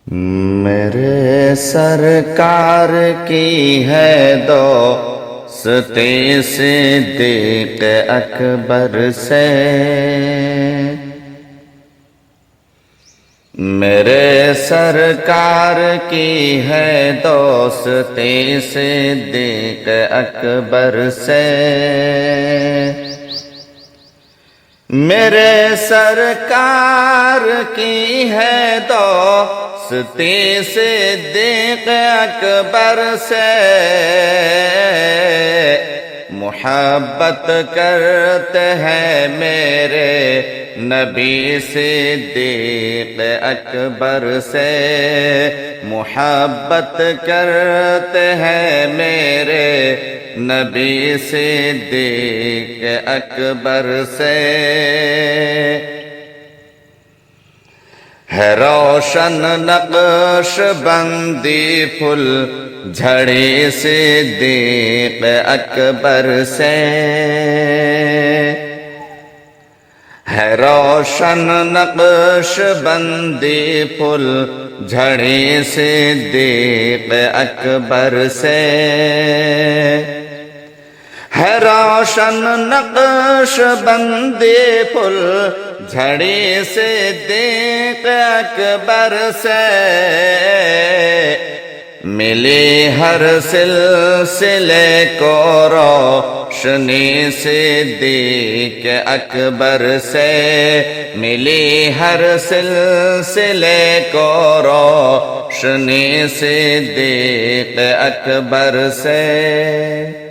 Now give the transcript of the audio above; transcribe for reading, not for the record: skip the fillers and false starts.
میرے سرکار کی ہے دوستی صدیق اکبر سے، میرے سرکار کی ہے دوستی صدیق اکبر سے، میرے سرکار کی ہے دوستی صدیق اکبر سے، محبت کرتے ہیں میرے نبی صدیق اکبر سے، محبت کرتے ہیں میرے نبی صدیق اکبر سے، ہے روشن نقش بندی پھول جھڑی صدیق اکبر سے، ہے روشن نقش بندی پھول جھڑی صدیق اکبر سے، ہے روشن نقش بندی پھول جھڑی صدیق اکبر سے، ملی ہر سلسلے کو روشنی صدیق اکبر سے، ملی ہر سلسلے کو روشنی صدیق اکبر سے۔